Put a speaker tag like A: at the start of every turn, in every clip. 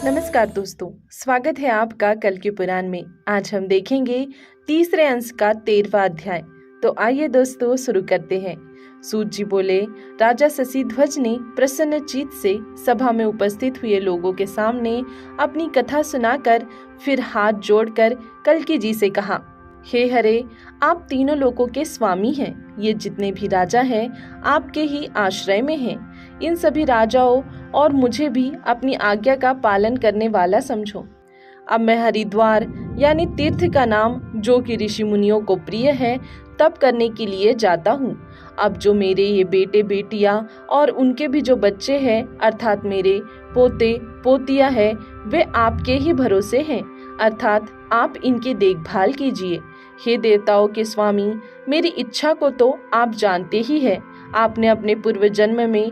A: नमस्कार दोस्तों, स्वागत है आपका कल के पुराण में। आज हम देखेंगे तीसरे अंश का 13वां अध्याय। तो आइए दोस्तों शुरू करते हैं। सूत जी बोले, राजा शशिध्वज ने प्रसन्न चित्त से सभा में उपस्थित हुए लोगों के सामने अपनी कथा सुनाकर फिर हाथ जोड़कर कल्की जी से कहा, हे हरे, आप तीनों लोगों के स्वामी हैं। ये जितने भी राजा हैं आपके ही आश्रय में हैं। इन सभी राजाओं और मुझे भी अपनी आज्ञा का पालन करने वाला समझो। अब मैं हरिद्वार यानी तीर्थ का नाम जो कि ऋषि मुनियों को प्रिय है तप करने के लिए जाता हूँ। अब जो मेरे ये बेटे बेटियां और उनके भी जो बच्चे हैं अर्थात मेरे पोते पोतियां हैं, वे आपके ही भरोसे हैं, अर्थात आप इनकी देखभाल कीजिए। हे देवताओं के स्वामी, मेरी इच्छा को तो आप जानते ही हैं। आपने अपने पूर्व जन्म में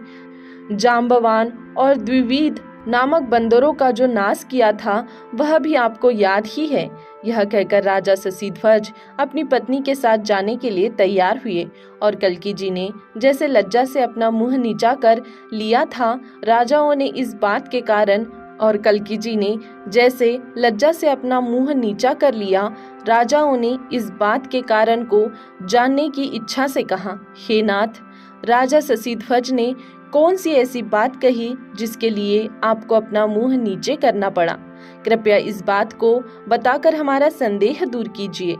A: जाम्बवान और द्विविद नामक बंदरों का जो नाश किया था वह भी आपको याद ही है। यह कहकर राजा शशिध्वज अपनी पत्नी के साथ जाने के लिए तैयार हुए और कल्की जी ने जैसे लज्जा से अपना मुंह नीचा कर लिया था, राजाओं ने इस बात के कारण और कल्की जी ने जैसे लज्जा से अपना मुंह नीचा कर लिया, राजाओं ने इस बात के कारण को जानने की इच्छा से कहा, हे नाथ, राजा शशिध्वज ने कौन सी ऐसी बात कही जिसके लिए आपको अपना मुंह नीचे करना पड़ा? कृपया इस बात को बताकर हमारा संदेह दूर कीजिए।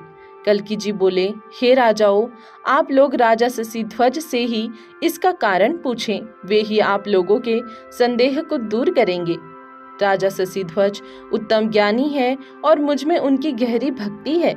A: कल्की जी बोले, हे राजाओं, आप लोग राजा शशिध्वज से ही इसका कारण पूछें, वे ही आप लोगों के संदेह को दूर करेंगे। राजा शशिध्वज उत्तम ज्ञानी है और मुझ में उनकी गहरी भक्ति है।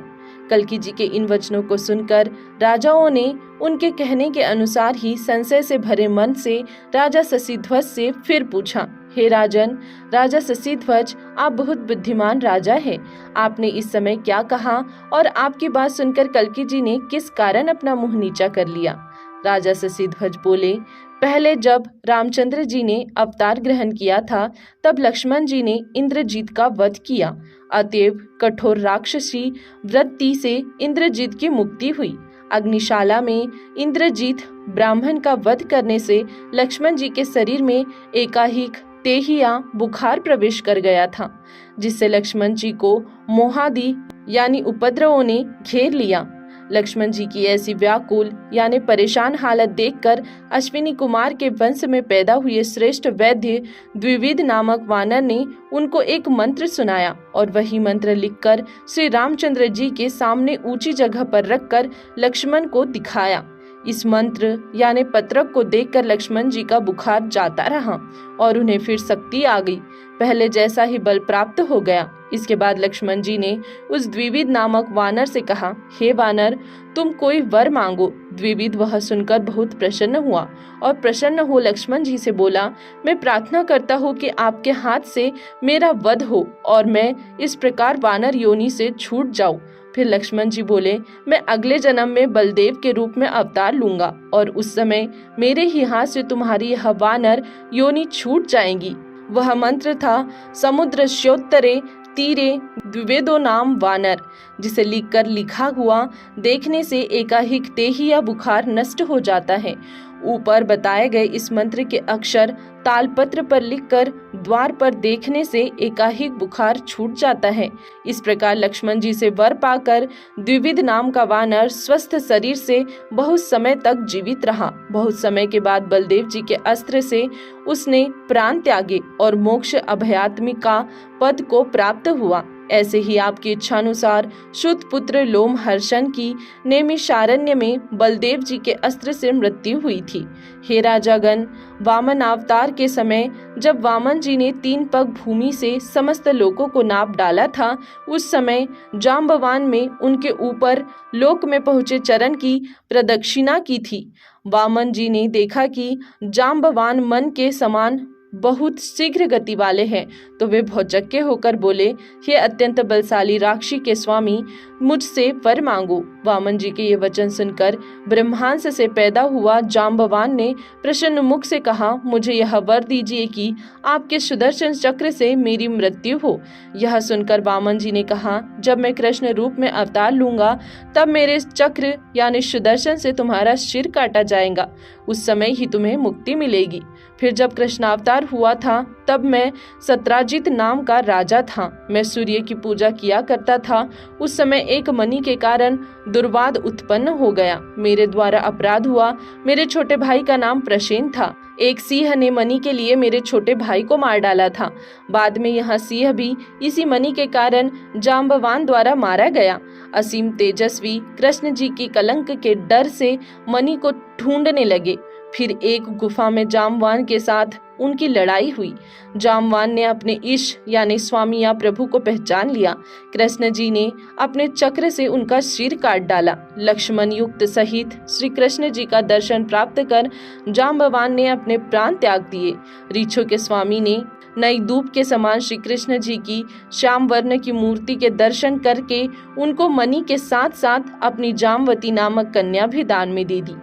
A: कल्की जी के इन वचनों को सुनकर राजाओं ने उनके कहने के अनुसार ही संशय से भरे मन से राजा शशिध्वज से फिर पूछा, हे राजन, राजा शशिध्वज, आप बहुत बुद्धिमान राजा हैं। आपने इस समय क्या कहा और आपकी बात सुनकर कल्की जी ने किस कारण अपना मुंह नीचा कर लिया? राजा शशिध्वज बोले, पहले जब रामचंद्र जी ने अवतार ग्रहण किया था तब लक्ष्मण जी ने इंद्रजीत का वध किया। अतएव कठोर राक्षसी वृत्ति से इंद्रजीत की मुक्ति हुई। अग्निशाला में इंद्रजीत ब्राह्मण का वध करने से लक्ष्मण जी के शरीर में एकाएक तेहिया बुखार प्रवेश कर गया था, जिससे लक्ष्मण जी को मोहादि यानी उपद्रवों ने घेर लिया। लक्ष्मण जी की ऐसी व्याकुल यानी परेशान हालत देखकर अश्विनी कुमार के वंश में पैदा हुए श्रेष्ठ वैद्य द्विविद नामक वानर ने उनको एक मंत्र सुनाया और वही मंत्र लिखकर श्री रामचंद्र जी के सामने ऊंची जगह पर रखकर लक्ष्मण को दिखाया। इस मंत्र यानी पत्रक को देखकर लक्ष्मण जी का बुखार जाता रहा और उन्हें फिर शक्ति आ गई, पहले जैसा ही बल प्राप्त हो गया। इसके बाद लक्ष्मण जी ने उस द्विविद नामक वानर से कहा, हे वानर, तुम कोई वर मांगो। द्विविद वह सुनकर बहुत प्रसन्न हुआ और प्रसन्न हो लक्ष्मण जी से बोला, मैं प्रार्थना करता हूँ कि आपके हाथ से मेरा वध हो और मैं इस प्रकार वानर योनि से छूट जाऊं। फिर लक्ष्मण जी बोले, मैं अगले जन्म में बलदेव के रूप में अवतार लूंगा और उस समय मेरे ही हाथ से तुम्हारी यह वानर योनि छूट जाएंगी। वह मंत्र था, समुद्रस्योत्तरे तीरे द्विवेदो नाम वानर, जिसे लिखकर लिखा हुआ देखने से एकाएक तेहिया बुखार नष्ट हो जाता है। ऊपर बताए गए इस मंत्र के अक्षर तालपत्र पर लिखकर द्वार पर देखने से एकाएक बुखार छूट जाता है। इस प्रकार लक्ष्मण जी से वर पाकर द्विविद नाम का वानर स्वस्थ शरीर से बहुत समय तक जीवित रहा। बहुत समय के बाद बलदेव जी के अस्त्र से उसने प्राण त्यागे और मोक्ष अभयात्मिका पद को प्राप्त हुआ। ऐसे ही आपकी इच्छानुसार शुद्ध पुत्र लोमहर्षण की नैमिषारण्य में बलदेव जी के अस्त्र से मृत्यु हुई थी। हे राजागण, वामन अवतार के समय जब वामन जी ने 3 पग भूमि से समस्त लोकों को नाप डाला था, उस समय जाम्बवान में उनके ऊपर लोक में पहुंचे चरण की प्रदक्षिणा की थी। वामन जी ने देखा कि जाम्बवान मन के समान बहुत शीघ्र गति वाले हैं, तो वे भौचक्के होकर बोले, हे अत्यंत बलशाली राक्षी के स्वामी, मुझसे वर मांगो। वामन जी के ये वचन सुनकर ब्रह्मांश से पैदा हुआ जाम्बवान ने प्रसन्न मुख से कहा, मुझे यह वर दीजिए कि आपके सुदर्शन चक्र से मेरी मृत्यु हो। यह सुनकर वामन जी ने कहा, जब मैं कृष्ण रूप में अवतार लूंगा तब मेरे चक्र यानी सुदर्शन से तुम्हारा सिर काटा जाएगा, उस समय ही तुम्हें मुक्ति मिलेगी। फिर जब कृष्णावतार हुआ था तब मैं सत्राजित नाम का राजा था। मैं सूर्य की पूजा किया करता था। उस समय एक मणि के कारण दुर्वाद उत्पन्न हो गया। मेरे द्वारा अपराध हुआ। मेरे छोटे भाई का नाम प्रसेन था। एक सिंह ने मणि के लिए मेरे छोटे भाई को मार डाला था। बाद में यह सिंह भी इसी मणि के कारण जाम्बवान द्वारा मारा गया। असीम तेजस्वी कृष्ण जी की कलंक के डर से मणि को ढूंढने लगे। फिर एक गुफा में जाम्बवान के साथ उनकी लड़ाई हुई। जाम्बवान ने अपने ईश यानी स्वामी या प्रभु को पहचान लिया। कृष्ण जी ने अपने चक्र से उनका सिर काट डाला। लक्ष्मण युक्त सहित श्री कृष्ण जी का दर्शन प्राप्त कर जाम्बवान ने अपने प्राण त्याग दिए। रीछों के स्वामी ने नई धूप के समान श्री कृष्ण जी की श्याम वर्ण की मूर्ति के दर्शन करके उनको मणि के साथ साथ अपनी जामवती नामक कन्या भी दान में दे दी।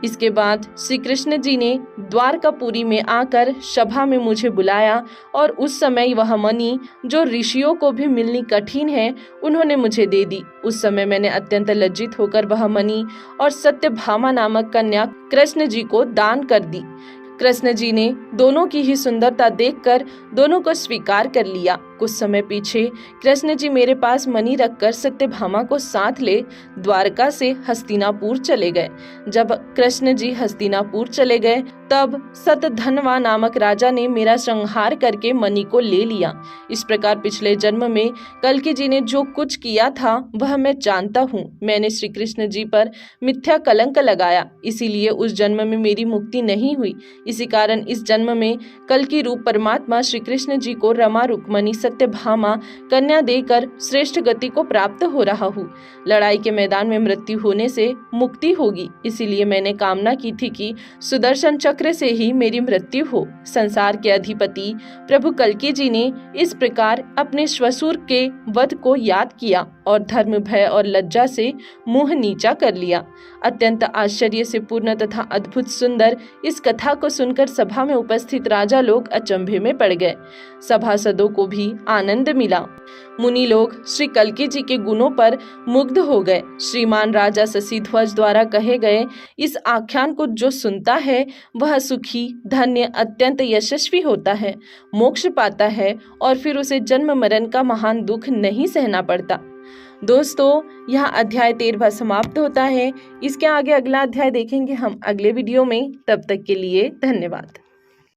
A: इसके बाद श्री कृष्ण जी ने द्वारकापुरी में आकर सभा में मुझे बुलाया और उस समय वह मणि जो ऋषियों को भी मिलनी कठिन है उन्होंने मुझे दे दी। उस समय मैंने अत्यंत लज्जित होकर वह मणि और सत्यभामा नामक कन्या कृष्ण जी को दान कर दी। कृष्ण जी ने दोनों की ही सुंदरता देखकर दोनों को स्वीकार कर लिया। कुछ समय पीछे कृष्ण जी मेरे पास मणि रखकर सत्यभामा को साथ ले द्वारका से हस्तिनापुर चले गए। जब कृष्ण जी हस्तिनापुर चले गए तब सतधनवा नामक राजा ने मेरा संहार करके मणि को ले लिया। इस प्रकार पिछले जन्म में कल्कि जी ने जो कुछ किया था वह मैं जानता हूँ। मैंने श्री कृष्ण जी पर मिथ्या कलंक लगाया, इसीलिए उस जन्म में मेरी मुक्ति नहीं हुई। इसी कारण इस जन्म में कल्कि रूप परमात्मा श्री कृष्ण जी को रमा रुक्मणी सत्यभामा कन्या देकर श्रेष्ठ गति को प्राप्त हो रहा हूँ। लड़ाई के मैदान में मृत्यु होने से मुक्ति होगी, इसीलिए मैंने कामना की थी कि सुदर्शन चक्र से ही मेरी मृत्यु हो। संसार के अधिपति प्रभु कल्कि जी ने इस प्रकार अपने श्वशुर के वध को याद किया और धर्म भय और लज्जा से मुंह नीचा कर लिया। अत्यंत आश्चर्य से पूर्ण तथा अद्भुत सुंदर इस कथा को सुनकर सभा में उपस्थित राजा लोग अचंभे में पड़ गए। सभासदों को भी आनंद मिला। मुनि लोग श्री कल्कि जी के गुणों पर मुग्ध हो गए। श्रीमान राजा शशिध्वज द्वारा कहे गए इस आख्यान को जो सुनता है वह सुखी, धन्य, अत्यंत यशस्वी होता है, मोक्ष पाता है और फिर उसे जन्म मरण का महान दुख नहीं सहना पड़ता। दोस्तों, यह अध्याय 13वां समाप्त होता है। इसके आगे अगला अध्याय देखेंगे हम अगले वीडियो में। तब तक के लिए धन्यवाद।